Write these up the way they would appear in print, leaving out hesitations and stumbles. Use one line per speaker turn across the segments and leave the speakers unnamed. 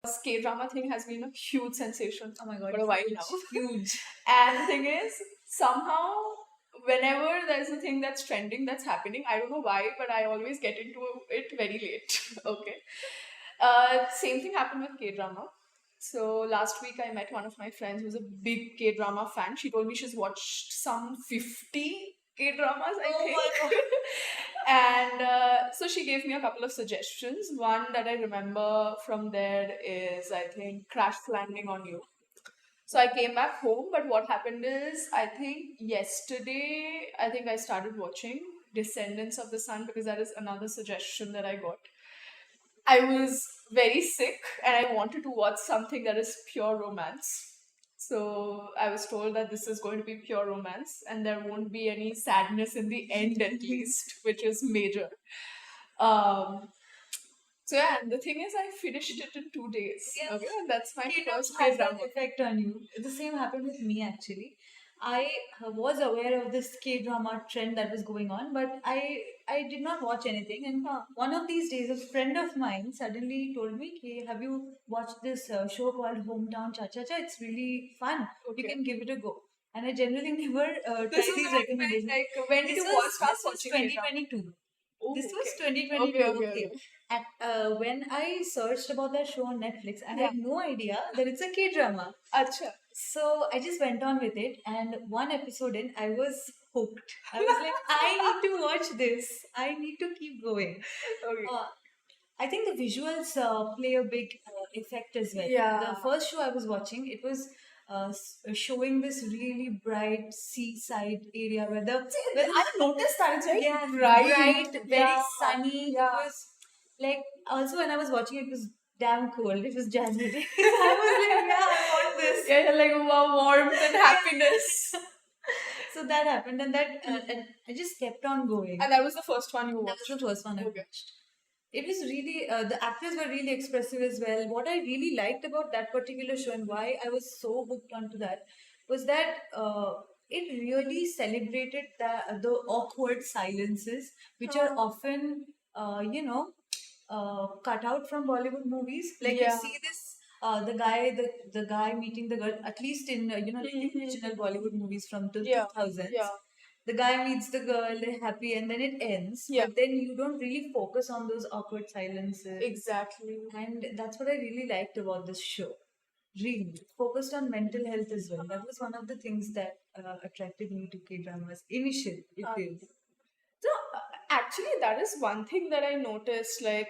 This K-drama thing has been a huge sensation
Oh my god,
for a while
huge,
now.
huge.
And the thing is, somehow, whenever there's a thing that's trending, that's happening, I don't know why, but I always get into it very late. Okay. Same thing happened with K-drama. So last week I met one of my friends who's a big K-drama fan. She told me she's watched some 50 K-dramas, I
Oh
think.
my god.
And so she gave me a couple of suggestions. One that I remember from there is, I think, Crash Landing on You. So I came back home, but what happened is, I think yesterday, I think I started watching Descendants of the Sun because that is another suggestion that I got. I was very sick and I wanted to watch something that is pure romance. So I was told that this is going to be pure romance and there won't be any sadness in the end, at least, which is major. Um, so yeah, and the thing is, I finished it in 2 days.
Yes.
Okay, and that's my
K-drama
first
has that
K-drama.
effect on you. The same happened with me actually. I was aware of this K-drama trend that was going on, but I did not watch anything. And one of these days, a friend of mine suddenly told me, "Hey, have you watched this show called Hometown Cha Cha Cha? It's really fun. You
Okay.
can give it a go." And I generally never
This
try
is
these
what I meant,
recommendations.
like, when did you watch, start
This was
watching K-drama?
2022.
Oh,
This was
okay.
2022.
Okay, okay, okay.
And when I searched about that show on Netflix, I
Yeah.
had no idea that it's a K drama.
Acha.
So I just went on with it, and one episode in, I was hooked. I was like, I need to watch this. I need to keep going.
Okay.
I think the visuals play a big effect as well.
Yeah.
The first show I was watching, it was showing this really bright seaside area where
I noticed that it's very
yeah,
bright.
very
Yeah.
sunny.
Yeah.
It was like also when I was watching it was damn cold. It was January. I was like, yeah, I want this.
Yeah, like wow, warmth and happiness.
So that happened, and and I just kept on going.
And that was the first one you
That
watched.
was the first one I
Okay.
watched. It was really the actors were really expressive as well. What I really liked about that particular show and why I was so hooked onto that was that it really celebrated the awkward silences, which are often cut out from Bollywood movies. Like
Yeah.
you see this. The guy meeting the girl, at least in like the original Bollywood movies from the
Yeah.
2000s.
Yeah.
The guy meets the girl, they're happy, and then it ends.
Yeah.
But then you don't really focus on those awkward silences.
Exactly.
And that's what I really liked about this show. Really focused on mental health as well. That was one of the things that attracted me to K dramas initially. It is.
So actually, that is one thing that I noticed, like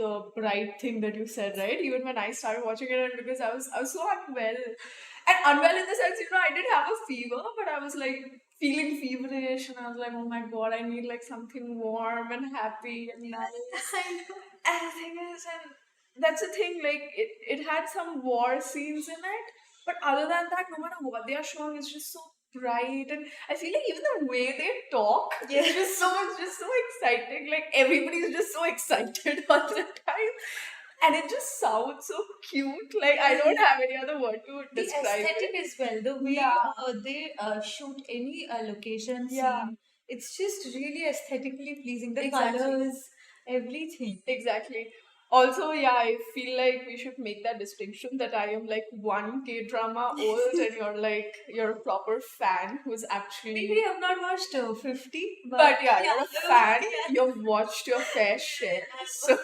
the bright thing that you said, right? Even when I started watching it, and because I was so unwell, and unwell in the sense, I did have a fever, but I was like feeling feverish, and I was like, oh my god, I need like something warm and happy and nice. And the thing is, and that's the thing, like it had some war scenes in it, but other than that, no matter what they are showing, it's just so bright, and I feel like even the way they talk is just so exciting. Like everybody's just so excited all the time, and it just sounds so cute. Like I don't have any other word to
The
describe
aesthetic
it.
as well, the way
Yeah.
they shoot any location
Yeah.
scene, it's just really aesthetically pleasing. The
Exactly.
colors, everything.
Exactly. Also, yeah, I feel like we should make that distinction that I am like one K drama old and you're a proper fan who's actually.
Maybe I've not watched 50,
But yeah, you're a fan. You've watched your fair share. So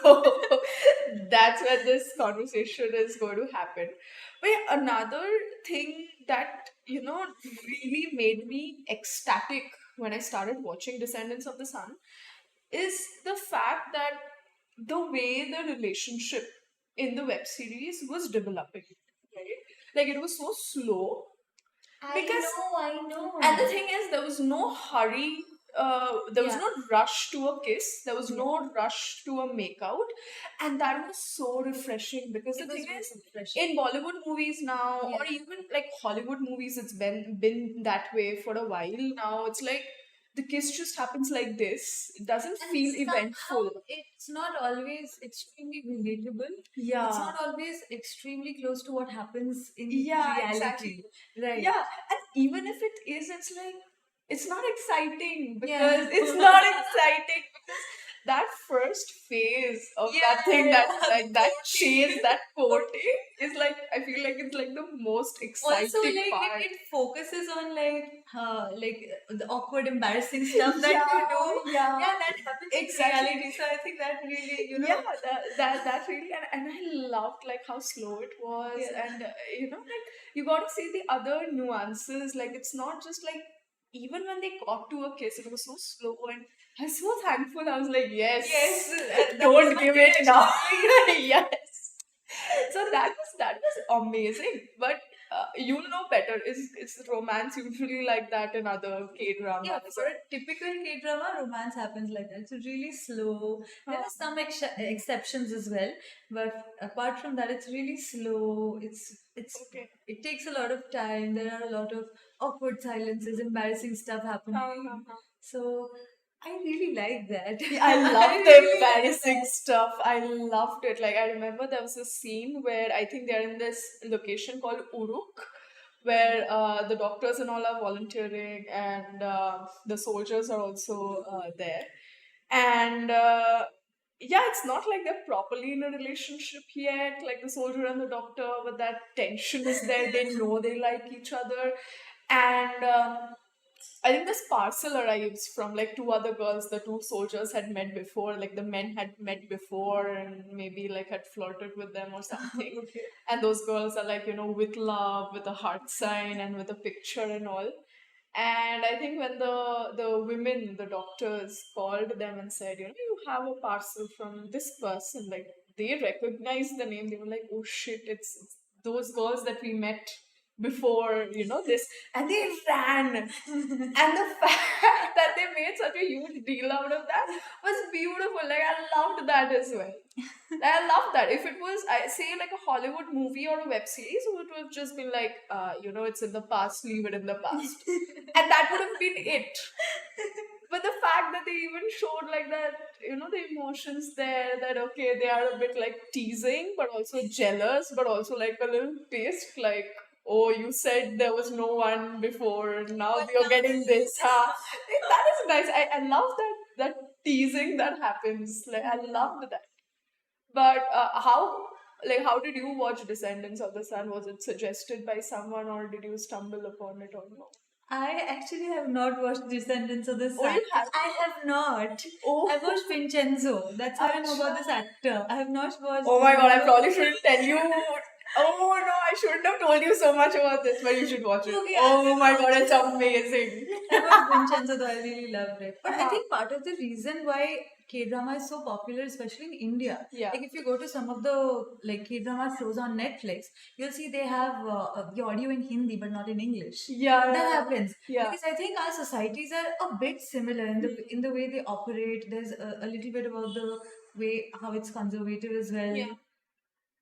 that's where this conversation is going to happen. But yeah, another thing that, really made me ecstatic when I started watching Descendants of the Sun is the fact that the way the relationship in the web series was developing. Right? Like it was so slow. Because
I know.
and the thing is, there was no hurry. There was
Yeah.
no rush to a kiss. There was no rush to a makeout, and that was so refreshing. Because
It
the
was
thing
really
is,
refreshing.
in Bollywood movies now,
Yeah.
or even like Hollywood movies, it's been that way for a while now. It's like the kiss just happens like this. It doesn't feel eventful.
It's not always extremely relatable.
Yeah.
It's not always extremely close to what happens in
Yeah,
reality.
exactly.
Right.
Yeah, and even if it is, it's like it's not exciting
Yeah.
because it's not exciting because that first phase of
Yeah,
that thing, that
yeah,
like that
coating.
chase, that coating is like, I feel like it's like the most exciting
Also, like
part.
it focuses on like the awkward, embarrassing stuff that
Yeah,
you do.
yeah.
Yeah, that happens
Exactly.
in reality. So I think that really,
Yeah, that really, and I loved like how slow it was,
Yeah.
and like you got to see the other nuances. Like it's not just like, even when they got to a kiss, it was so slow, and I was so thankful. I was like, yes,
Yes, that
don't
was my
give it
reaction.
now. Yes. So that was amazing, but you'll know better. Is romance usually like that in other K dramas?
Yeah, for a typical K drama, romance happens like that. It's really slow. There are some exceptions as well, but apart from that, it's really slow. It's
Okay.
it takes a lot of time. There are a lot of awkward silences, embarrassing stuff happening. So I really like that.
Yeah, I love the
really like
embarrassing
that.
stuff. I loved it. Like I remember there was a scene where I think they're in this location called Uruk, where the doctors and all are volunteering, and the soldiers are also there. And yeah, it's not like they're properly in a relationship yet, like the soldier and the doctor, but that tension is there. They know they like each other, and I think this parcel arrives from like two other girls the two soldiers had met before. Like the men had met before and maybe like had flirted with them or something.
Okay.
And those girls are like, with love, with a heart sign and with a picture and all. And I think when the women, the doctors, called them and said, you have a parcel from this person, like they recognized the name. They were like, oh shit, it's those girls that we met before, this, and they ran. And the fact that they made such a huge deal out of that was beautiful. Like I loved that as well. Like, I love that. If it was, I say, like a Hollywood movie or a web series, it would have just been like, it's in the past, leave it in the past, and that would have been it. But the fact that they even showed like that, the emotions there, that okay, they are a bit like teasing, but also jealous, but also like a little pissed, like, oh, you said there was no one before, now you're getting this, huh? That is nice. I love that teasing that happens. Like I loved that. But how did you watch Descendants of the Sun? Was it suggested by someone, or did you stumble upon it or no?
I actually have not watched Descendants of the
Oh,
Sun.
you have?
I have not.
Oh,
I watched Vincenzo. That's how I know about this actor. I have not watched.
oh my god, I probably shouldn't tell you. Oh no, I shouldn't have told you so much about this, but you should watch it.
Okay,
Oh my god, it's amazing.
I watched Vincenzo though. I really loved it. But I
Uh-huh.
think part of the reason why K drama is so popular, especially in India,
Yeah.
like if you go to some of the like K drama shows on Netflix, you'll see they have the audio in Hindi but not in English.
Yeah.
That happens
Yeah.
because I think our societies are a bit similar in the way they operate. There's a little bit about the way how it's conservative as well.
Yeah.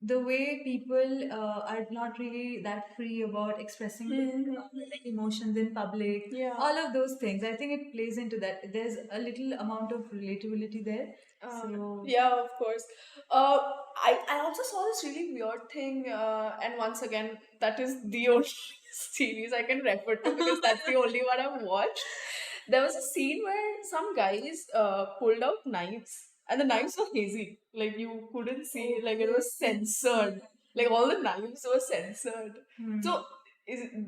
The way people are not really that free about expressing their like emotions in public.
Yeah.
All of those things. I think it plays into that. There's a little amount of relatability there. So
Yeah, of course. I also saw this really weird thing, and once again, that is the only series I can refer to because that's the only one I've watched. There was a scene where some guys pulled out knives, and the knives were hazy. Like you couldn't see, like it was censored. Like all the knives were censored. So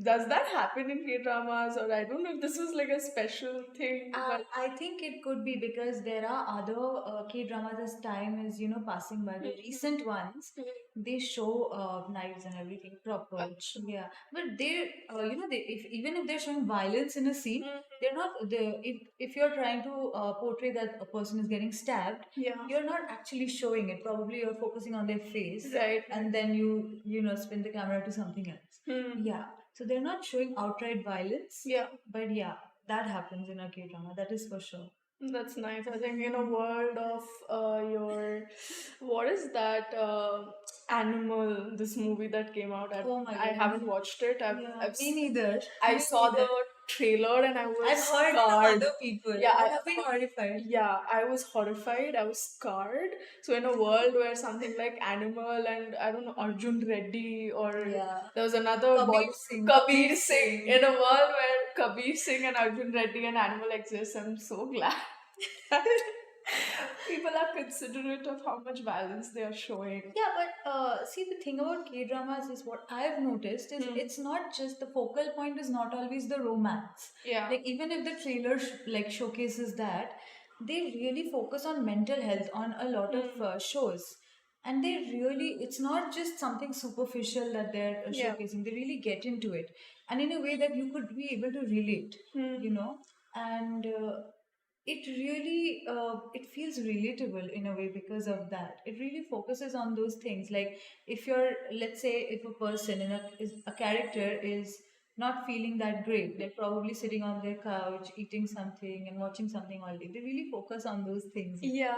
does that happen in K dramas, or I don't know if this was like a special thing, but
I think it could be because there are other K dramas as time is passing by. The recent ones they show knives and everything proper. Yeah, but they if even if they're showing violence in a scene, they're not if you're trying to portray that a person is getting stabbed,
yeah,
you're not actually showing it. Probably you're focusing on their face,
right.
and then you spin the camera to something else. Yeah, so they're not showing outright violence.
Yeah.
But yeah, that happens in a K drama. That is for sure.
That's nice. I think in a world of what is that animal? This movie that came out.
Oh my
I
God.
haven't watched it.
Yeah, me neither.
I
Me
saw
neither.
the trailer and I was
I've heard from
scarred.
other people.
Yeah,
I have been horrified.
Yeah, I was horrified. I was scarred. So in a world where something like Animal and I don't know Arjun Reddy or
Yeah.
there was another
Kabir Singh.
Kabir Singh. In a world where Kabir Singh and Arjun Reddy and Animal exist, I'm so glad. People are considerate of how much violence they are showing.
Yeah, but see, the thing about K dramas is what I've noticed is it's not just the focal point is not always the romance.
Yeah.
Like even if the trailer like showcases that, they really focus on mental health on a lot of shows, and they really it's not just something superficial that they're
Yeah.
showcasing. They really get into it, and in a way that you could be able to relate. You know, and. It really it feels relatable in a way because of that. It really focuses on those things. Like if you're, let's say, if a person a character is not feeling that great, they're probably sitting on their couch eating something and watching something all day. They really focus on those things.
Yeah.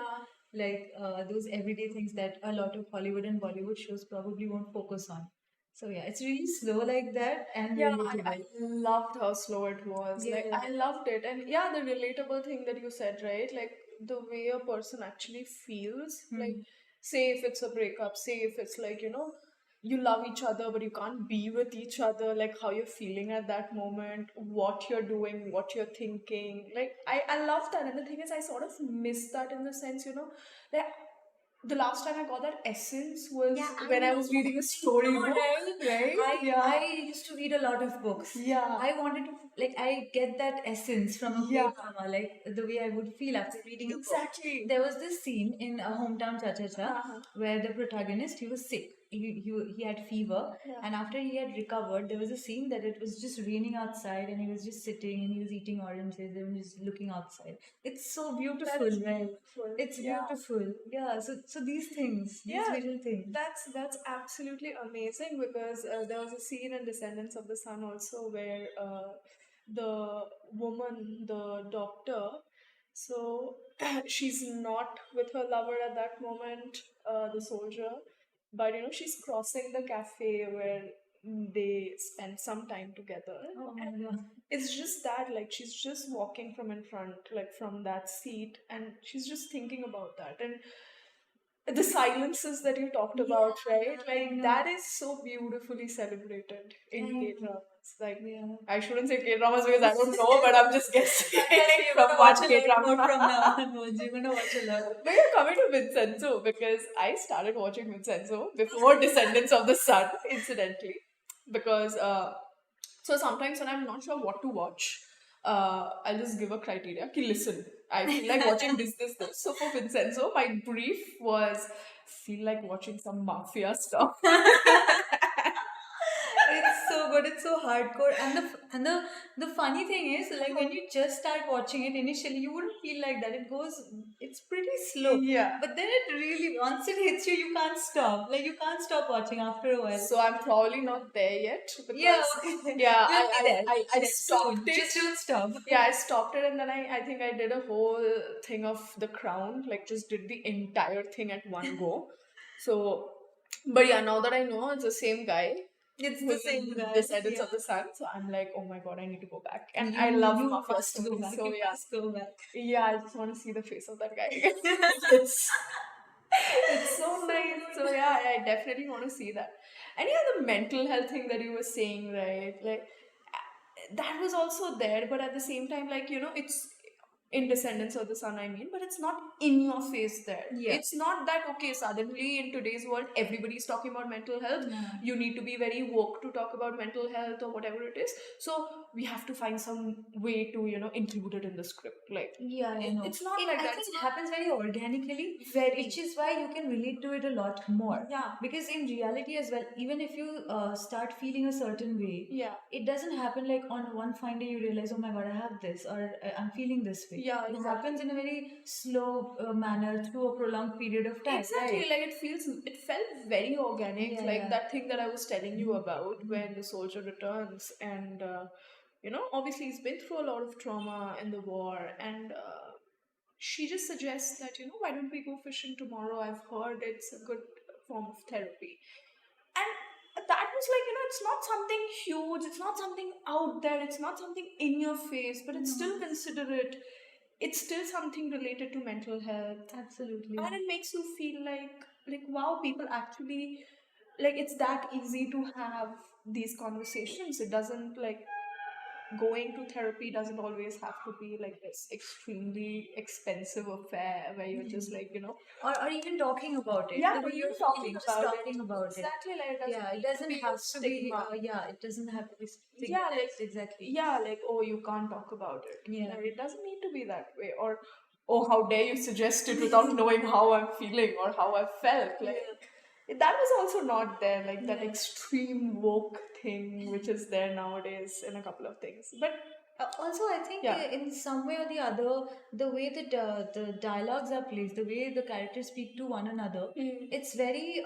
Like those everyday things that a lot of Hollywood and Bollywood shows probably won't focus on. So yeah, it's really slow like that and
Yeah,
relatable.
I loved how slow it was. Like,
Yeah.
I loved it. And yeah, the relatable thing that you said, right? Like, the way a person actually feels. Like, say if it's a breakup, say if it's like, you love each other, but you can't be with each other, like how you're feeling at that moment, what you're doing, what you're thinking. Like, I love that. And the thing is, I sort of miss that in the sense, like, the last time I got that essence was when I was reading a storybook, right?
I used to read a lot of books.
Yeah.
I wanted to like I get that essence from a
Yeah.
K-drama, like the way I would feel after reading a book.
Exactly.
There was this scene in a Hometown Cha Cha Cha
Uh-huh.
where the protagonist, he was sick. He had fever,
Yeah.
and after he had recovered, there was a scene that it was just raining outside, and he was just sitting and he was eating oranges and just looking outside. It's so beautiful,
is
right?
beautiful.
It's
Yeah.
beautiful. Yeah. So these things, these
Yeah,
visual things.
that's absolutely amazing because there was a scene in Descendants of the Sun also where the woman, the doctor, so she's not with her lover at that moment, the soldier, but she's crossing the cafe where they spend some time together.
Oh my
And
god.
it's just that, like, she's just walking from in front, like from that seat, and she's just thinking about that. And the silences that you talked about, right? Like that is so beautifully celebrated in K dramas. Like I shouldn't say K dramas because I don't know, but I'm just guessing from one K drama.
From now onwards. You're gonna watch a lot.
But you're coming to Vincenzo because I started watching Vincenzo before Descendants of the Sun, incidentally. Because so sometimes when I'm not sure what to watch, I'll just give a criteria. Ki listen, I feel like watching this. So for Vincenzo, my brief was feel like watching some mafia stuff.
It's so good. It's so hardcore. And the funny thing is, like when you just start watching it initially, you wouldn't feel like that. It's pretty slow.
Yeah.
But then it really, once it hits you, you can't stop. Like you can't stop watching after a while.
So I'm probably not there yet because
Yeah.
yeah,
You'll be there.
I stopped
Soon.
it.
Just don't stop.
Yeah, I stopped it and then I think I did a whole thing of The Crown, like just did the entire thing at one go. So, but yeah, now that I know it's the same guy,
It's the
who's
same
in
guy.
Descendants
Yeah.
of the Sun, so I'm like, oh my god, I need to go back. And
You-
I love
you
mafia
must go
stories,
back.
so
You
yeah.
must go back.
Yeah, I just want to see the face of that guy. it's it's so nice. So yeah, I definitely want to see that. And yeah, the mental health thing that you were saying, right? Like that was also there, but at the same time, like it's in Descendants of the Sun, I mean, but it's not in your face there.
Yeah.
It's not that okay, suddenly in today's world everybody's talking about mental health.
Yeah.
You need to be very woke to talk about mental health or whatever it is. So we have to find some way to, include it in the script. Like
Yeah, I know.
it's not
I
like that.
think
It's
it
not
happens very organically,
very
which is why you can relate to it a lot more.
Yeah.
Because in reality as well, even if you start feeling a certain way,
Yeah.
it doesn't happen like on one fine day you realize, oh my god, I have this, or I'm feeling this way.
Yeah,
It
exactly.
happens in a very slow manner through a prolonged period of time.
Exactly,
Right?
like it felt very organic,
Yeah,
like
yeah.
that thing that I was telling you about when the soldier returns, and obviously he's been through a lot of trauma in the war, and she just suggests that why don't we go fishing tomorrow? I've heard it's a good form of therapy, and that was like it's not something huge, it's not something out there, it's not something in your face, but it's still considerate. It's still something related to mental health,
Absolutely.
and it makes you feel like wow, people actually, like, it's that easy to have these conversations. It doesn't, like, going to therapy doesn't always have to be like this extremely expensive affair where you're just like,
or even talking about it,
yeah,
the
or
way
even
you're
talking
feeling, just
about it.
talking about it.
Exactly, like it doesn't
Yeah, it
need to
doesn't
be a
have to be.
stigma.
Yeah, it doesn't have to be
Yeah, like
stigmatized. Exactly.
yeah, like oh, you can't talk about it.
Yeah.
Like, it doesn't need to be that way. Or oh, how dare you suggest it without knowing how I'm feeling or how I felt. Like that was also not there. Like that
Yeah.
extreme woke thing, which is there nowadays in a couple of things. But
Also, I think
yeah,
in some way or the other, the way that the dialogues are placed, the way the characters speak to one another, it's very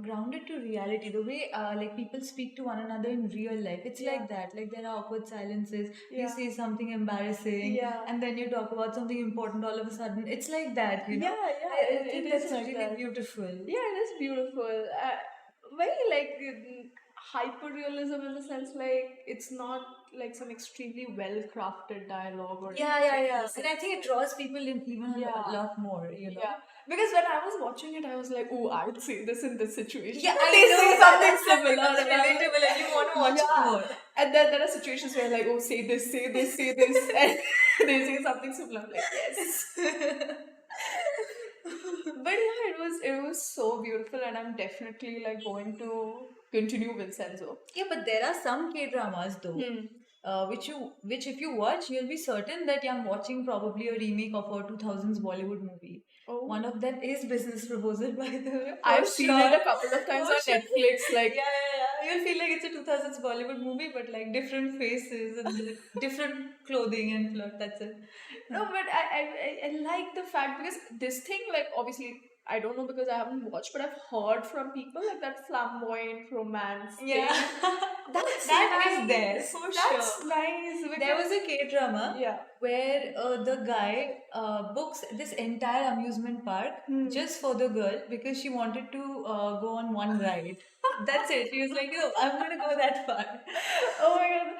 grounded to reality. The way like people speak to one another in real life, it's
Yeah.
like that. Like there are awkward silences. You
Yeah.
say something embarrassing,
Yeah.
and then you talk about something important. All of a sudden, it's like that. You know.
Yeah, yeah,
I
it
think
is
that's
like
really
that.
beautiful.
Yeah, it is beautiful. Very like hyper realism in the sense like it's not like some extremely well crafted dialogue or
Yeah,
anything in the
And I
sense
think it
like-
draws people in even
Yeah.
a lot more. You know.
Yeah, because when I was watching it, I was like, "Oh, I would say this in this situation."
Yeah,
And
I
they
know
say
that
something
that's
similar,
that's
and I'm like,
relatable, and you want to watch
yeah.
more.
And then there are situations where like, "Oh, say this, say this, say this," and they say something similar. I'm like, yes. But yeah, it was so beautiful, and I'm definitely like going to continue Vincenzo.
Yeah, but there are some K dramas though, which if you watch, you'll be certain that I'm watching probably a remake of a 2000s Bollywood movie.
Oh.
One of them is Business Proposal, by the way.
I've
for
seen
sure.
it a couple of times
For
on
sure.
Netflix. Like,
You'll feel like it's a 2000s Bollywood movie, but like different faces and different clothing and plot. That's it.
no, but I like the fact because this thing, like, obviously, I don't know because I haven't watched, but I've heard from people like that flamboyant romance
Yeah.
thing. That's
That
nice.
is there, for
That's
sure.
nice.
There
Because,
was a K drama
yeah.
where the guy books this entire amusement park just for the girl because she wanted to go on one ride. That's it. He was like, "Yo, I'm gonna go that far."
Oh my god,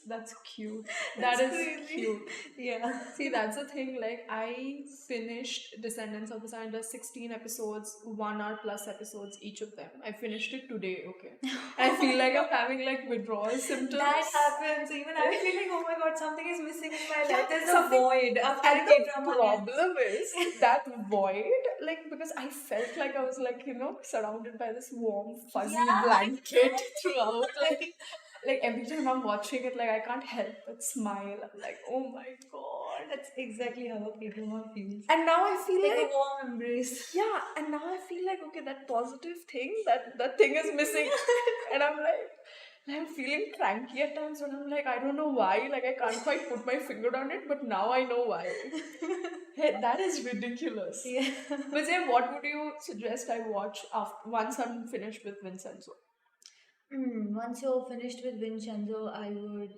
that's cute. That
That's
is
crazy.
cute.
Yeah.
See, that's the thing. Like, I finished Descendants of the Sun. There's 16 episodes, 1 hour plus episodes, each of them. I finished it today, okay? I feel like I'm having like withdrawal symptoms.
That happens. Even I'm feeling, oh my god, something is missing in my life. There's a
something-
void after
And
a
the
K-drama
problem is that void, like, because I felt like I was like, surrounded by this warm, fuzzy
Yeah,
blanket throughout. Like every time I'm watching it, like I can't help but smile. I'm like, oh my god.
That's exactly how a K-drama feels.
And now I feel
Like
like
a warm embrace.
yeah, and now I feel like okay, that positive thing, that thing is missing. And I'm feeling cranky at times when I'm like, I don't know why, like I can't quite put my finger on it, but now I know why. Hey, that is ridiculous.
Yeah.
But then what would you suggest I watch after once I'm finished with Vincenzo?
Once you're finished with Vincenzo, I would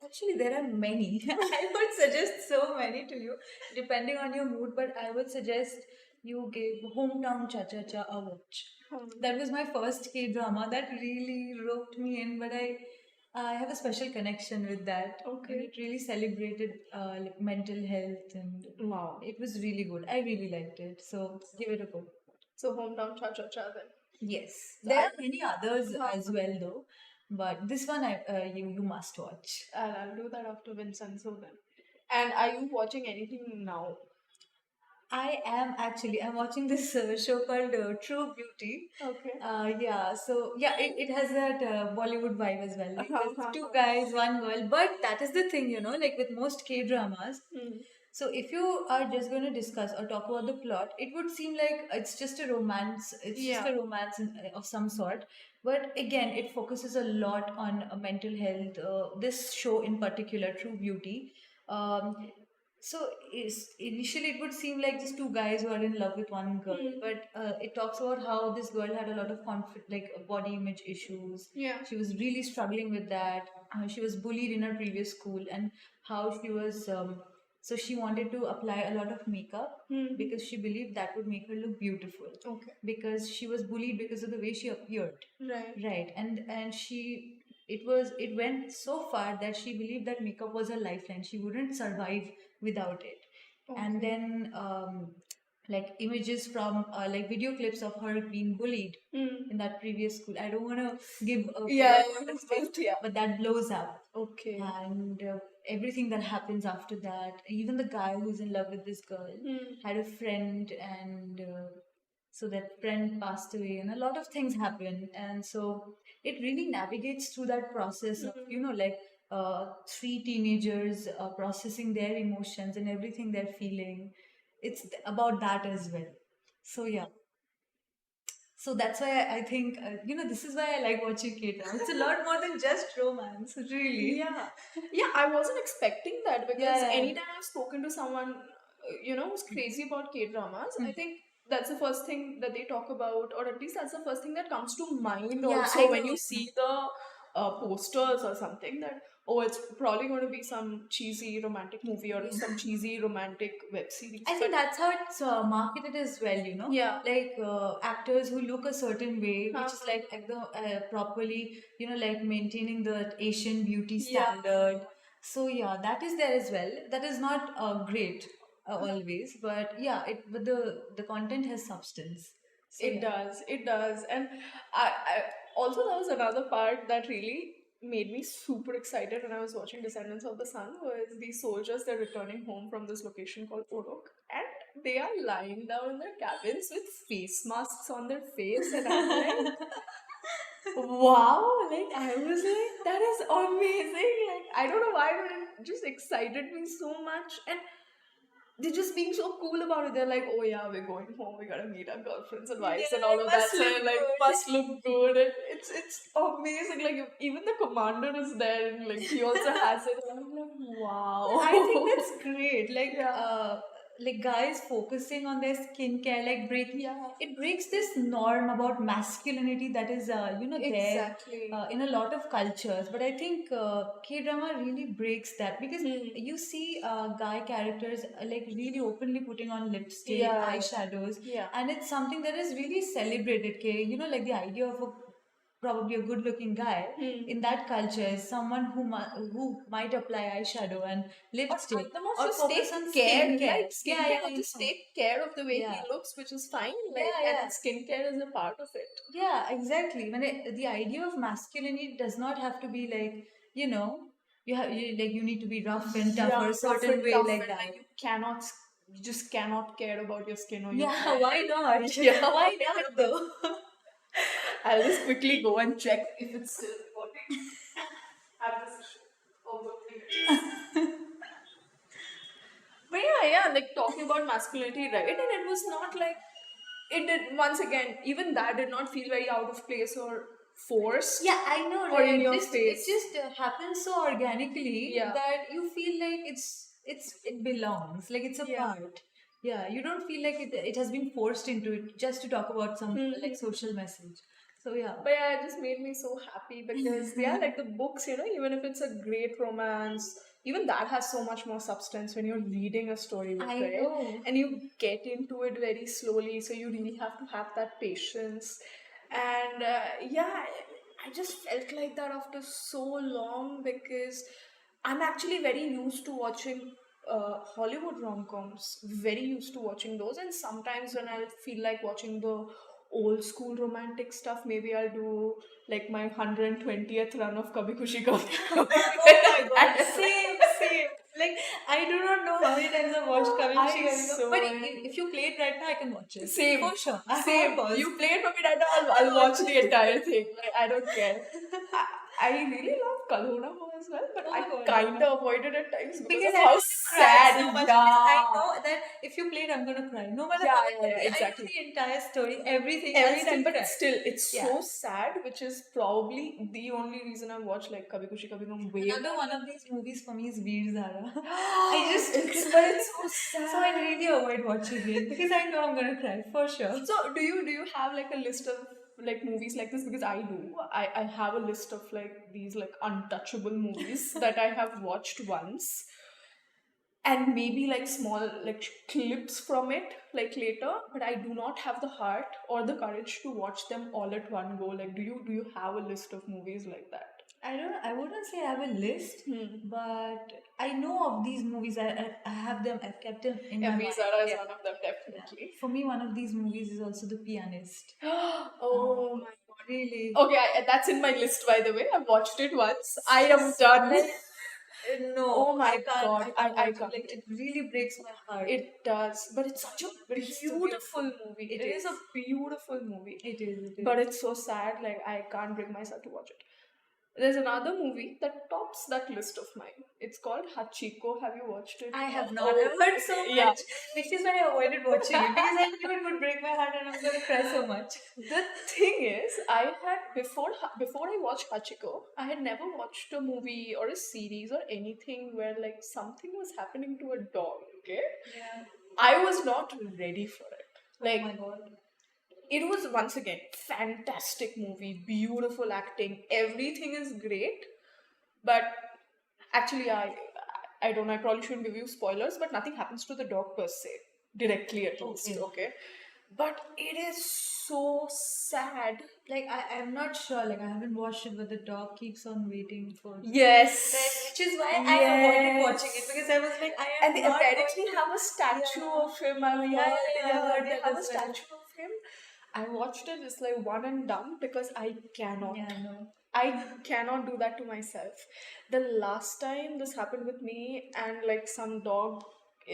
actually there are many. I would suggest so many to you, depending on your mood. But I would suggest you give Hometown Cha Cha Cha a watch. That was my first K drama that really roped me in, but I have a special connection with that.
Okay.
And it really celebrated like mental health, and
Wow.
it was really good. I really liked it. So give it a go.
So Hometown Cha Cha Cha then.
Yes, there are many others as well though, but this one you must watch.
I'll do that after Vincenzo then. And are you watching anything now?
I'm watching this show called True Beauty.
Okay.
It has that Bollywood vibe as well. Like, there's two guys, one girl, but that is the thing, like with most K dramas. So if you are just going to discuss or talk about the plot, it would seem like it's just a romance. It's just a romance of some sort. But again, it focuses a lot on mental health. This show in particular, True Beauty. Initially it would seem like just two guys who are in love with one girl, but it talks about how this girl had a lot of conflict, like body image issues.
Yeah.
She was really struggling with that. She was bullied in her previous school, and how she was. So she wanted to apply a lot of makeup because she believed that would make her look beautiful.
Okay.
Because she was bullied because of the way she appeared.
Right.
Right. And it went so far that she believed that makeup was her lifeline. She wouldn't survive without it. And then like images from like video clips of her being bullied in that previous school. I don't want to give a
Yeah, yeah.
but that blows up.
Okay.
And everything that happens after that, even the guy who's in love with this girl had a friend, and so that friend passed away, and a lot of things happen, and so it really navigates through that process of like three teenagers processing their emotions and everything they're feeling. It's about that as well. So yeah, so that's why I think this is why I like watching K-drama. It's a lot more than just romance, really.
Yeah, yeah, I wasn't expecting that because
Yeah.
anytime I've spoken to someone, who's crazy about K dramas, I think that's the first thing that they talk about, or at least that's the first thing that comes to mind.
Yeah,
Also,
I
when
know.
you see the posters or something, that it's probably going to be some cheesy romantic movie or some cheesy romantic web series.
I think that's how it's marketed as well,
Yeah.
like actors who look a certain way, which is like the properly, like maintaining the Asian beauty
Yeah.
standard. So yeah, that is there as well. That is not great always, but yeah, but the content has substance. So
It
yeah.
does, it does. And I also, that was another part that really made me super excited when I was watching Descendants of the Sun, was these soldiers, they're returning home from this location called Uruk, and they are lying down in their cabins with face masks on their face, and I'm like, wow, like I was like, that is amazing. Like, I don't know why, but it just excited me so much. And they're just being so cool about it. They're like, oh yeah, we're going home. We gotta meet our girlfriends and wives and all of that. So like, must look good. And it's amazing. Like even the commander is there, and like he also has it. And I'm like, wow.
I think that's great. Like,
Yeah.
like guys focusing on their skincare, like breaking.
Yeah.
It breaks this norm about masculinity that is,
Exactly.
there in a lot of cultures. But I think K drama really breaks that because you see guy characters like really openly putting on lipstick,
Yeah.
eyeshadows,
Yeah.
and it's something that is really celebrated. K, like the idea of a probably a good looking guy in that culture is someone who might apply eyeshadow and lipstick
At the most,
or
just
focus
take
on
care,
skincare.
right? Skincare,
Yeah,
or just take care of the way
Yeah.
he looks, which is fine. Like,
Yeah.
and skincare is a part of it.
Yeah, exactly. The idea of masculinity does not have to be like, you need to be rough and tough or a
Rough
certain
and
way
tough,
like
and
that.
like you just cannot care about your skin or your
Yeah,
hair.
why not?
Yeah.
Why not though?
I'll just quickly go and check if it's still recording. Have this issue. Oh, good thing it is. But yeah, like talking about masculinity, right? And it was not like it did. Once again, even that did not feel very out of place or forced.
Yeah, I know,
Or
right?
in your
It
face.
just happens so organically
Yeah.
that you feel like it belongs, like it's a
Yeah.
part. Yeah, you don't feel like it has been forced into it just to talk about some like social message. So yeah.
But yeah, it just made me so happy because yeah, like the books, even if it's a great romance, even that has so much more substance when you're reading a storybook,
I
right?
know.
And you get into it very slowly, so you really have to have that patience. And yeah, I just felt like that after so long because I'm actually very used to watching Hollywood rom-coms, very used to watching those. And sometimes when I feel like watching the old school romantic stuff, maybe I'll do like my 120th run of Kabhi Khushi Kabhi Gum.
Oh my god, same. Like I do not know how many times I've watched Kavhi
I
Khushi Kabhi Gum,
so
but if you play it right now, I can watch it.
Same.
For sure. I
Same.
won't pause.
You play it for me right now, I'll watch the entire thing. Like, I don't care. I really love Kalhona Ho as well, but
Oh
I
my God.
kind of avoid it at times because
I
of how
used to cry
sad.
so much.
Yeah.
Because I know that if you play it, I'm gonna cry. No matter
Yeah,
how
yeah, yeah, exactly.
I know the entire story, everything.
Every
I'll still
time, but
cry.
still, it's
Yeah.
so sad, which is probably the only reason I watch like Kabhi Khushi Kabhi Gum way
Another
more.
one of these movies for me is Veer Zara. I just
But it's so sad.
so I really avoid watching it because I know I'm gonna cry for sure.
So do you have like a list of like movies like this? Because I do. I have a list of like these like untouchable movies that I have watched once, and maybe like small like clips from it like later, but I do not have the heart or the courage to watch them all at one go. Like do you have a list of movies like that?
I wouldn't say I have a list,
Hmm.
but I know of these movies. I have them. I've kept them in my mind.
Zara is
Yeah.
one of them,
Yeah.
definitely.
For me, one of these movies is also The Pianist.
Oh my god.
Really?
Okay, that's in my list, by the way. I've watched it once. I am done.
Like, no,
Oh my
I can't.
god,
I can't
I
watch it.
can't.
Like, it really breaks my heart.
It does, but it's such a
It's so
beautiful movie.
It
It is
is.
a beautiful movie.
It is. It is.
But it's so sad, like I can't bring myself to watch it. There's another movie that tops that list of mine. It's called Hachiko. Have you watched it?
I have not.
Oh,
I've heard so
yeah.
much, which is why I avoided watching it because I knew it would break my heart and I'm going to cry so much.
The thing is, I had before I watched Hachiko, I had never watched a movie or a series or anything where like something was happening to a dog. Okay,
Yeah.
I was not ready for it. Like,
Oh my god.
it was once again fantastic movie, beautiful acting, everything is great. But actually, I don't know. I probably shouldn't give you spoilers, but nothing happens to the dog per se, directly at least.
Okay.
Okay, but it is so sad.
Like I'm not sure. Like I haven't watched it, but the dog keeps on waiting for.
Yes.
Which is why I avoided watching it because I was like, I am
And they
not
apparently
going to-
have a statue
Yeah.
of him. I've
Yeah,
heard,
yeah, yeah,
they
that
have a
as well.
statue of him. I watched it just like one and done because I cannot.
Yeah, no.
I cannot do that to myself. The last time this happened with me and like some dog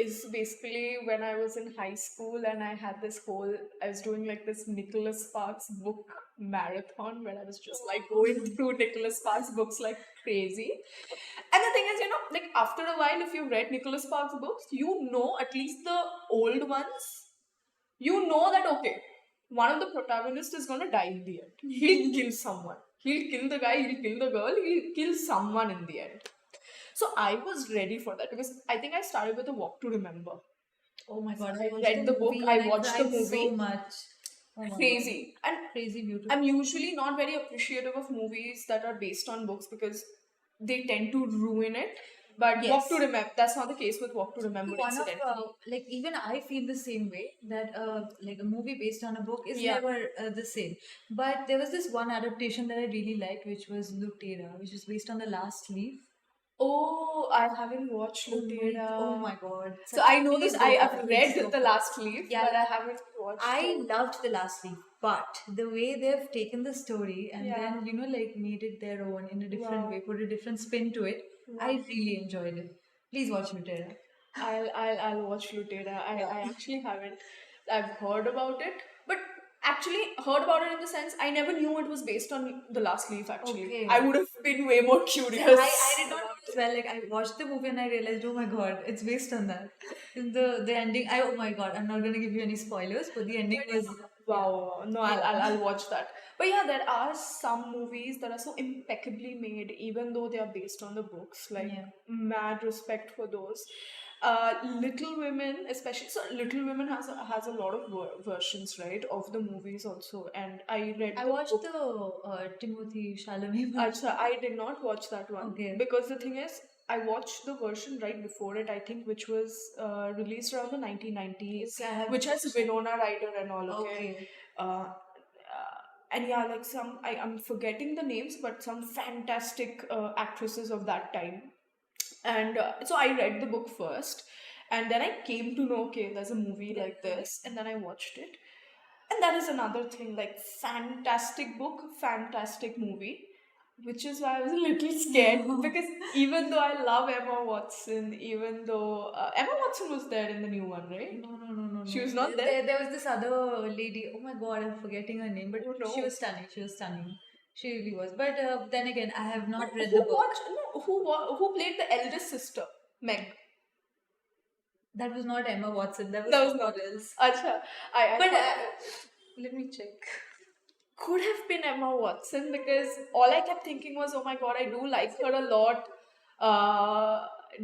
is basically when I was in high school and I had this whole, I was doing like this Nicholas Sparks book marathon where I was just like going through Nicholas Sparks books like crazy. And the thing is, like after a while, if you've read Nicholas Sparks books, you know at least the old ones, you know that okay, one of the protagonists is gonna die in the end. He'll kill someone. He'll kill the guy, he'll kill the girl, he'll kill someone in the end. So I was ready for that because I think I started with A Walk to Remember.
Oh my god!
I
watched
read the book,
movie
I
and
watched the
cried
movie.
so much. Oh my god.
Crazy. And
Crazy beautiful.
I'm usually not very appreciative of movies that are based on books because they tend to ruin it. But Walk
Yes.
to Remember, that's not the case with Walk to Remember
One of
incidentally.
like even I feel the same way that like a movie based on a book is
Yeah.
never the same. But there was this one adaptation that I really liked, which was Lutera, which was based on The Last Leaf.
Oh, I haven't watched Lutera.
Oh my god!
So I know this. I have read
so
The Last Leaf,
Yeah.
but I haven't watched.
I
it.
loved The Last Leaf, but the way they've taken the story and
Yeah.
then like made it their own in a different
Wow.
way, put a different spin to it. I really enjoyed it. Please watch Lutera.
I'll watch Lutera. I actually haven't. I've heard about it, but actually heard about it in the sense I never knew it was based on The Last Leaf. Actually,
Okay.
I would have been way more curious.
I did not know as well. Like I watched the movie and I realized, oh my god, it's based on that. In the ending, oh my god, I'm not gonna give you any spoilers, but the ending was
Wow, no, I'll watch that. But yeah, there are some movies that are so impeccably made, even though they are based on the books. Like,
Yeah.
mad respect for those. Little Women, especially, so Little Women has a lot of versions, right, of the movies also. And I read.
I
the
watched
book.
the Timothy Chalamet.
Acha, I did not watch that one.
Okay.
Because the thing is, I watched the version right before it, I think, which was released around the 1990s,
Okay, I have
which has Winona Ryder and all, okay?
Okay.
And yeah, like I'm forgetting the names, but some fantastic actresses of that time. And so I read the book first, and then I came to know, okay, there's a movie like this, and then I watched it. And that is another thing, like fantastic book, fantastic movie, which is why I was a little scared because even though I love Emma Watson, even though Emma Watson was there in the new one, right?
No.
She was not there?
There was this other lady. Oh my god, I'm forgetting her name, but
Oh, no.
she was stunning. She was stunning. She really was. But then again, I have not read
Who
the book.
watched? No, who played the eldest sister, Meg?
That was not Emma Watson. That was
That was
someone
not
else.
Acha, I
But
thought- let me check. Could have been Emma Watson because all I kept thinking was, oh my god, I do like her a lot.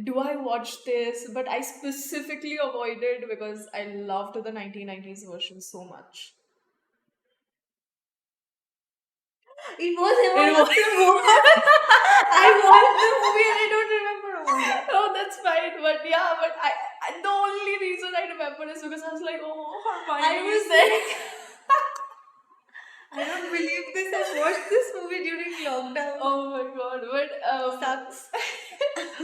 Do I watch this? But I specifically avoided because I loved the 1990s version so much.
it was Emma
It was-
Watson. I watched the movie and I don't remember about it.
Oh, that's fine. But yeah, but the only reason I remember is because I was like, oh, Hermione
I was
is there.
like, I don't believe this. I watched this movie during lockdown.
Oh my god! But
Sucks.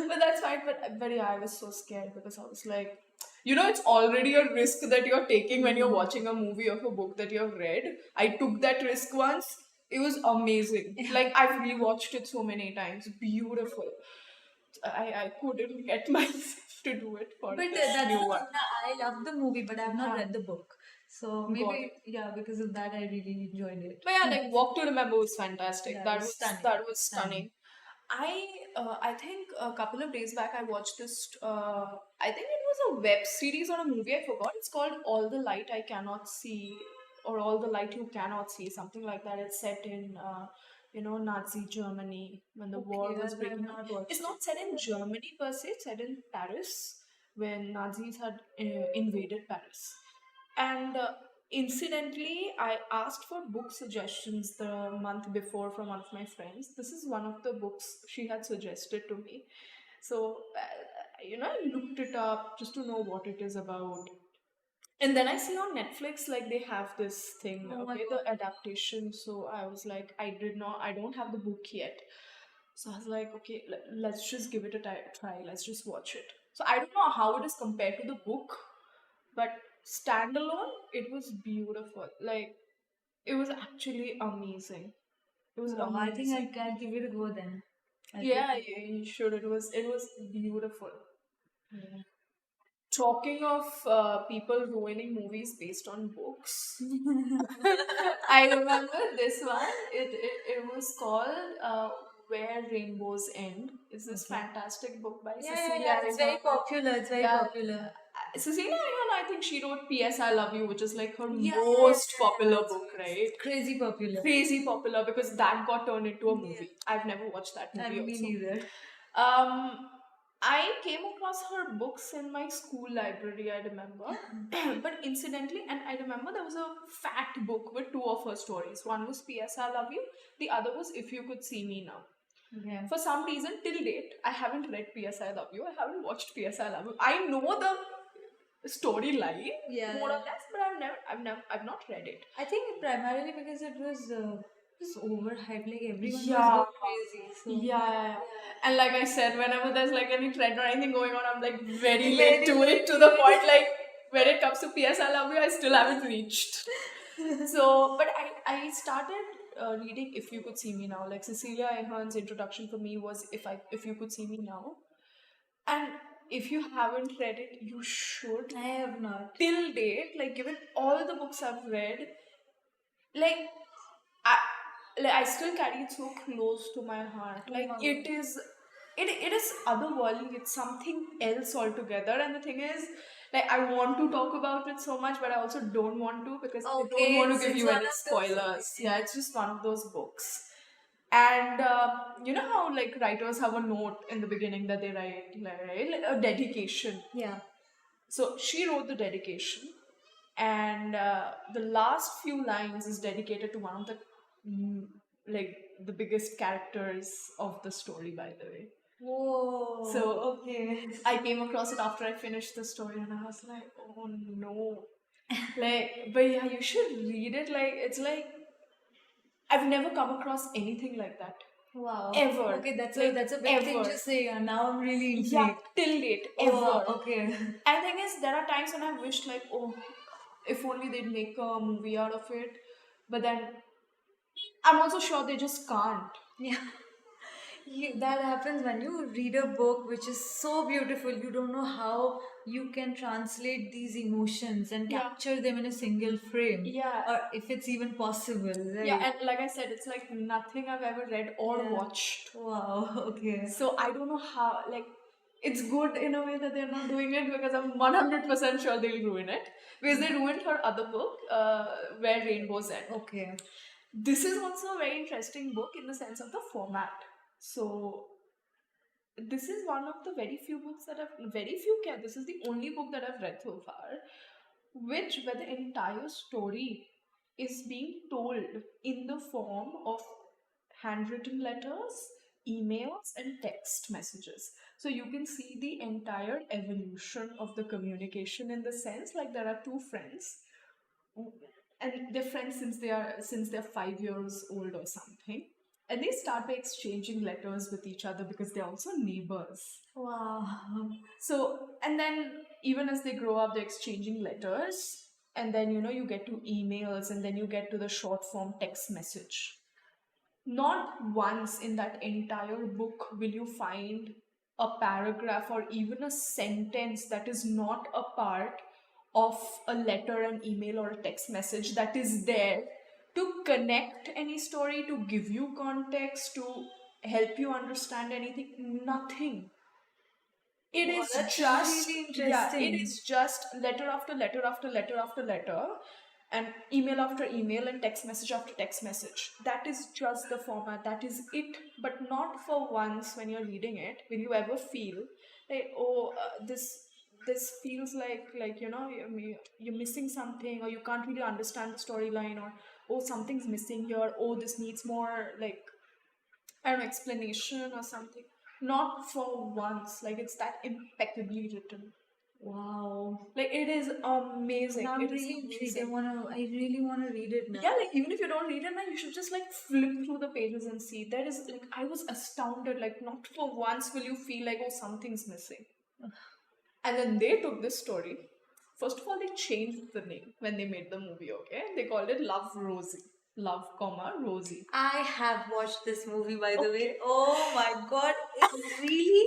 but that's fine. But yeah, I was so scared because I was like, it's already a risk that you're taking when you're watching a movie of a book that you've read. I took that risk once. It was amazing. Like I've rewatched it so many times. Beautiful. I couldn't get myself to do it for
But
this
that's
new
the
one.
thing. I love the movie, but I've not
Huh.
read the book. So
Got
maybe,
it.
yeah, because of that, I really enjoyed it.
But yeah, like Walk to Remember was fantastic.
That
That
was
was
stunning.
that was
Stunning.
stunning. I think a couple of days back I watched this. I think it was a web series or a movie. I forgot. It's called All the Light I Cannot See, or All the Light You Cannot See, something like that. It's set in Nazi Germany when the war
Okay,
was
I have
breaking out.
not watched
It's
it.
not set in Germany per se. It's set in Paris when Nazis had invaded Paris. And incidentally, I asked for book suggestions the month before from one of my friends. This is one of the books she had suggested to me. So, I looked it up just to know what it is about. And then I see on Netflix, like they have this thing,
Oh my
okay,
God.
the adaptation. So I was like, I don't have the book yet. So I was like, okay, let's just give it a try. Let's just watch it. So I don't know how it is compared to the book, but standalone, it was beautiful. Like, it was actually amazing. It was
Wow, I think
amazing.
I can give it a go then.
Yeah, you should. It was beautiful.
Yeah.
Talking of people ruining movies based on books, I remember this one. It was called Where Rainbows End. It's this
Okay.
fantastic book by
Yeah, yeah,
Cecelia
yeah. It's very
Ahern.
popular. It's very
Yeah,
popular.
Cecelia Ahern, I think she wrote P.S. I Love You, which is like her
Yeah,
most
yeah,
popular
it's
book, right?
crazy popular.
Crazy popular because that got turned into a movie. I've never watched that movie
And me
also.
neither.
Um, I came across her books in my school library, I remember. But incidentally, and I remember there was a fat book with two of her stories. One was P.S. I Love You, the other was If You Could See Me Now.
Okay.
For some reason, till date, I haven't read P.S. I Love You. I haven't watched P.S. I Love You. I know the storyline
Yeah.
more or less, but I've not read it.
I think primarily because it was overhyped. Like everyone was
Yeah.
going crazy. So
Yeah. And like I said, whenever there's like any trend or anything going on, I'm like very
Very
late to
late
it, to the point like when it comes to PS I Love You, I still haven't reached. So, but I started reading If You Could See Me Now. Like Cecelia Ahern's introduction for me was If You Could See Me Now. And if you haven't read it, you should.
I have not.
Till date, like given all the books I've read, like I I still carry it so close to my heart. Like
Wow.
it is otherworldly. It's something else altogether. And the thing is, like I want to talk about it so much, but I also don't want to because I
Okay,
don't want to
it's-
give
it's
you
one
any
of those-
spoilers. Yeah, it's just one of those books. And you know how like writers have a note in the beginning that they write, like a dedication.
Yeah.
So she wrote the dedication, and the last few lines is dedicated to one of the like the biggest characters of the story, by the way.
Whoa.
So
okay.
I came across it after I finished the story, and I was like, oh no. Like, but yeah, you should read it. Like, it's like I've never come across anything like that.
Wow.
Ever.
Okay, that's
Like,
a big thing
ever.
to say. And now I'm really intrigued.
Yeah, till date,
Oh,
ever.
okay.
And thing is, there are times when I wished like, oh, if only they'd make a movie out of it. But then I'm also sure they just can't.
Yeah. That happens when you read a book which is so beautiful. You don't know how you can translate these emotions and
Yeah.
capture them in a single frame.
Yeah.
Or if it's even possible. Right?
Yeah, and like I said, it's like nothing I've ever read or
Yeah.
watched.
Wow. Okay.
So I don't know how, like, it's good in a way that they're not doing it because I'm 100% sure they'll ruin it. Because they ruined her other book, Where Rainbows End.
Okay.
This is also a very interesting book in the sense of the format. So this is one of the very few books that this is the only book that I've read so far, where the entire story is being told in the form of handwritten letters, emails, and text messages. So you can see the entire evolution of the communication in the sense like there are two friends and they're friends since they're 5 years old or something. And they start by exchanging letters with each other because they're also neighbors.
Wow.
So, and then even as they grow up, they're exchanging letters, and then you get to emails, and then you get to the short form text message. Not once in that entire book will you find a paragraph or even a sentence that is not a part of a letter, an email, or a text message that is there to connect any story, to give you context, to help you understand anything. Nothing. It
Wow,
is
that's
just,
really
yeah, it
interesting.
is just letter after letter after letter after letter, and email after email, and text message after text message. That is just the format. That is it. But not for once when you're reading it will you ever feel like, oh, this feels like you're missing something, or you can't really understand the storyline, or oh, something's missing here. Oh, this needs more, like, I don't know, explanation or something. Not for once. Like, it's that impeccably written.
Wow.
Like, it is amazing.
Now I'm
It is
really intrigued.
amazing.
I really wanna read it now.
Yeah, like, even if you don't read it now, you should just like flip through the pages and see. There is, like, I was astounded. Like, not for once will you feel like, oh, something's missing. And then they took this story. First of all, they changed the name when they made the movie, okay? They called it Love Rosie. Love, comma, Rosie.
I have watched this movie, by the way.
Okay.
Oh my god, it really?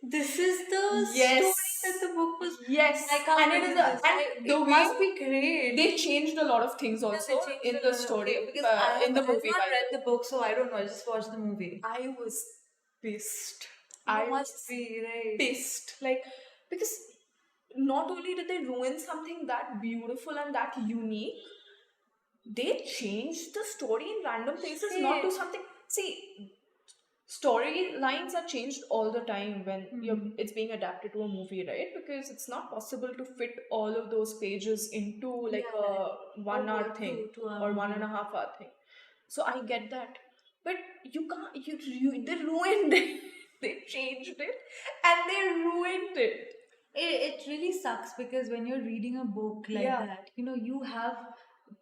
This is the
Yes.
story that the book was.
Yes,
I can't
and it is
believe this.
and the
It
way
must be great.
they changed a lot of things
Yeah,
also
they changed
in
a
the
lot of-
story,
okay, because
in the
I've
movie.
not
By
read
the
the book, so I don't know. I just watched the movie.
way. I was pissed.
You
I
must
was
be right.
pissed, like, because not only did they ruin something that beautiful and that unique, they changed the story in random places, not to
Shit.
something. See, storylines are changed all the time when it's being adapted to a movie, right? Because it's not possible to fit all of those pages into like
Yeah.
a 1 hour thing
Two hour
or one
movie.
and a half hour thing. So I get that, but you can't. They ruined it. They changed it and they ruined it.
It really sucks because when you're reading a book like
Yeah.
that, you have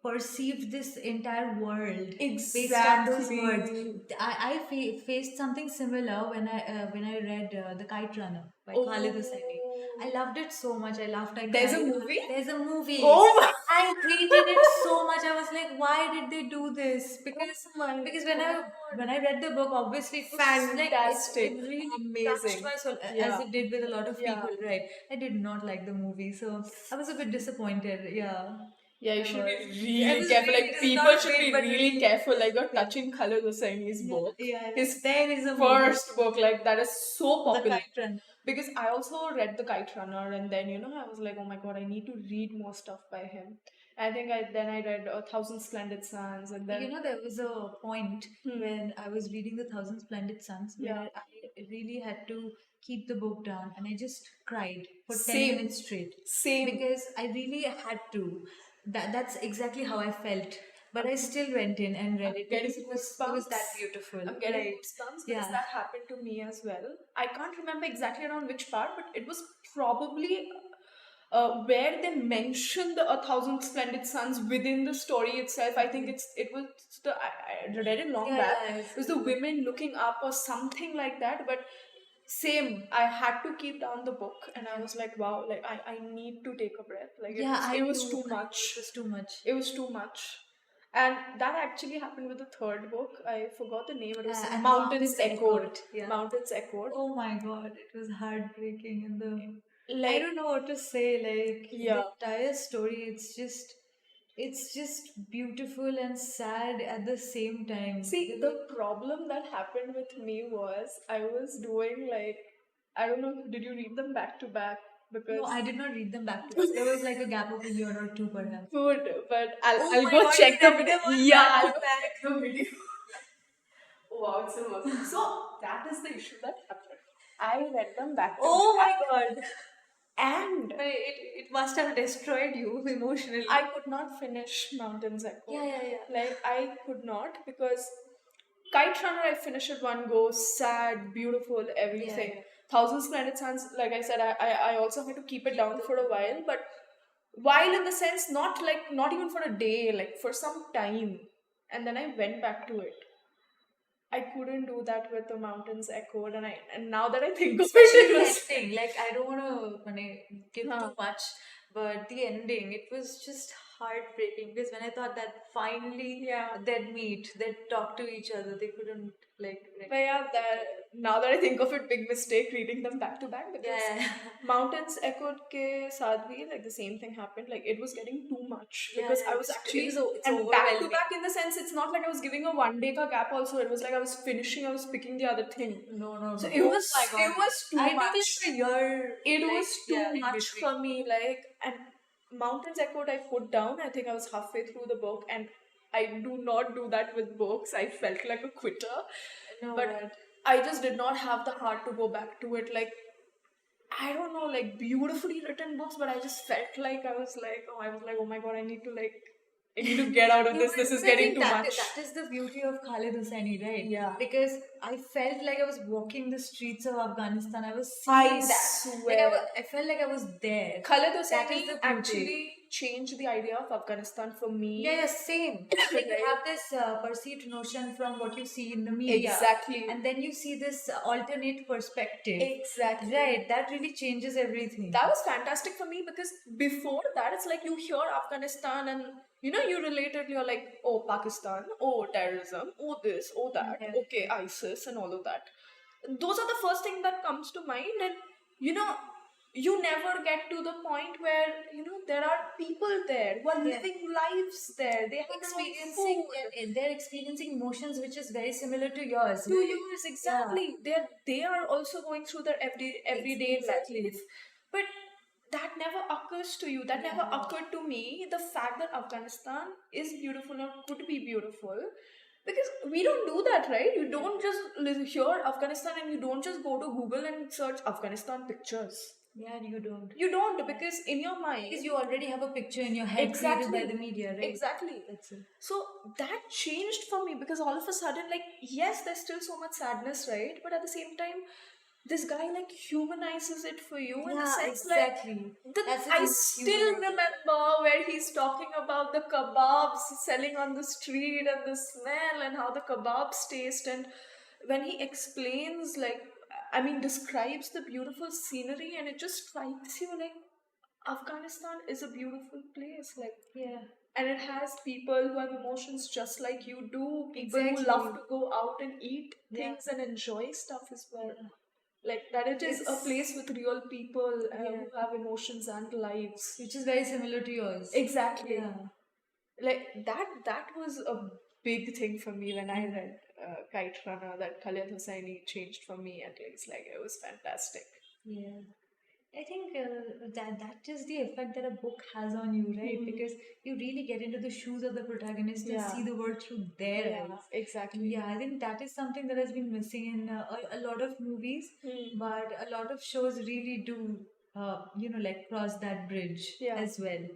perceived this entire world based on those
Exactly.
words. I faced something similar when I read The Kite Runner by Khaled Hosseini. I loved it so much. I laughed. I
There's a
cried.
movie?
There's a movie.
Oh my-
I hated it so much. I was like, why did they do this? Because
my
because when I read the book, obviously it was
Fantastic.
Like, it really
Amazing.
touched my soul,
Yeah.
as it did with a lot of
Yeah.
people, right? I did not like the movie, so I was a bit disappointed. Yeah.
Yeah, you
I
should be
was. I
really
was
careful.
really-
Like,
it is
people
not
should
great,
be
but
really careful. Like, you're touching Khaled Hosseini's book.
Yeah.
His
There is a
first book, like, that is so
movie, The
popular.
Kite Runner.
Because I also read The Kite Runner, and then I was like, oh my god, I need to read more stuff by him. I think I read Thousand Splendid Suns, and then
There was a point when I was reading The Thousand Splendid Suns where
Yeah.
I really had to keep the book down and I just cried for 10
Same.
minutes straight.
Same.
Because I really had to. That's exactly how I felt. But I still went in and read it
getting
because it was that
goosebumps.
beautiful.
I'm getting
Right.
goosebumps because
Yeah.
that happened to me as well. I can't remember exactly around which part, but it was probably where they mention the A Thousand Splendid Suns within the story itself. I think it was I read it long
Yeah,
back.
yeah,
It was the women looking up or something like that. But same, I had to keep down the book, and I was like, wow, like I need to take a breath. Like, it was too much.
It was too much.
It was too much. And that actually happened with the third book. I forgot the name. It was
And
Mountains
Mountains
Echoed.
Echoed, yeah.
Mountains Echoed.
Oh my god, it was heartbreaking and I
Like,
don't know what to say. Like
Yeah.
the entire story, it's just beautiful and sad at the same time.
see, the problem that happened with me was I was doing, like, I don't know, did you read them back to back? Because
No, I did not read them back to back. There was like a gap of a year or two, perhaps.
good, but I'll,
Oh
I'll
my
go
God,
check
you
the
read
video.
them on
Yeah,
back
I'll
to
go check the video. Wow, it's so awesome. So that is the issue that happened. I read them back to
Oh my
back,
god.
and
It must have destroyed you emotionally.
I could not finish Mountains Echo.
Yeah.
Like, I could not, because Kite Runner I finished at one go, sad, beautiful, everything.
Yeah.
Thousand Splendid Suns, like I said, I also had to keep it down for a while, but while in the sense not like not even for a day, like for some time, and then I went back to it. I couldn't do that with the mountains echoed, and now that I think of it,
Especially
it
the
was
ending. Like, I don't want to give
huh.
too much, but the ending, it was just heartbreaking because when I thought that finally
Yeah.
they'd meet, they'd talk to each other, they couldn't like
But yeah, that now that I think of it, big mistake reading them back to back because
yeah.
Mountains Echoed ke saath bhi like the same thing happened. Like it was getting too much
Yeah,
because I was
it's,
actually
it's
and back to
overwhelming.
back in the sense it's not like I was giving a one day ka gap. Also, it was like I was finishing. I was picking the other thing.
No.
So
Oh my God.
it was too
I
much.
took like a year.
It
like,
was too
yeah, in
much
between.
for me. Like and Mountains Echoed, I put down. I think I was halfway through the book, and I do not do that with books. I felt like a quitter,
No,
but I just did not have the heart to go back to it. Like I don't know, like beautifully written books, but I just felt like I was like, oh my god, I need to get out of this. This is
I
getting
think
too much.
that is the beauty of Khaled Hosseini, right?
Yeah.
Because I felt like I was walking the streets of Afghanistan. I was
I
seeing that.
swear.
I felt like I was there.
Khaled
That is
Hosseini
the beauty.
actually changed the idea of Afghanistan for me.
Yeah, same. Like you
Right.
have this perceived notion from what you see in the media.
Exactly.
And then you see this alternate perspective.
Exactly.
Right, that really changes everything.
That was fantastic for me because before that, it's like you hear Afghanistan and you relate it, you're like, oh, Pakistan, oh, terrorism, oh, this, oh, that,
Yeah.
okay, ISIS, and all of that. Those are the first thing that comes to mind, and you never get to the point where there are people there who are
Yeah.
living lives there. They have their own
Experiencing
food.
they're experiencing emotions which is very similar to yours.
To yours, exactly. They are also going through their everyday
Exactly.
life, but that never occurs to you. That never
Yeah.
occurred to me. The fact that Afghanistan is beautiful or could be beautiful, because we don't do that, right? You don't just hear Afghanistan and you don't just go to Google and search Afghanistan pictures.
Yeah, you don't.
You don't, because in your mind,
Because you already have a picture in your head created by the media, right?
Exactly.
That's it.
So that changed for me because all of a sudden, like, yes, there's still so much sadness, right? But at the same time, this guy like humanizes it for you in the sense
exactly. That's the
I
thing,
still remember where he's talking about the kebabs selling on the street and the smell and how the kebabs taste, and when he explains describes the beautiful scenery, and it just strikes you like Afghanistan is a beautiful place, like,
Yeah.
and it has people who have emotions just like you do, people who
Exactly.
love to go out and eat
Yeah.
things and enjoy stuff as well. Like that, it is a place with real people who have emotions and lives.
Which is very similar to yours.
Exactly.
Yeah.
Like that was a big thing for me when I read Kite Runner, that Khaled Hosseini changed for me at least. Like it was fantastic.
Yeah. I think that is the effect that a book has on you, right? Because you really get into the shoes of the protagonist and see the world through their eyes.
Exactly.
Yeah, I think that is something that has been missing in a lot of movies, but a lot of shows really do, like cross that bridge as well.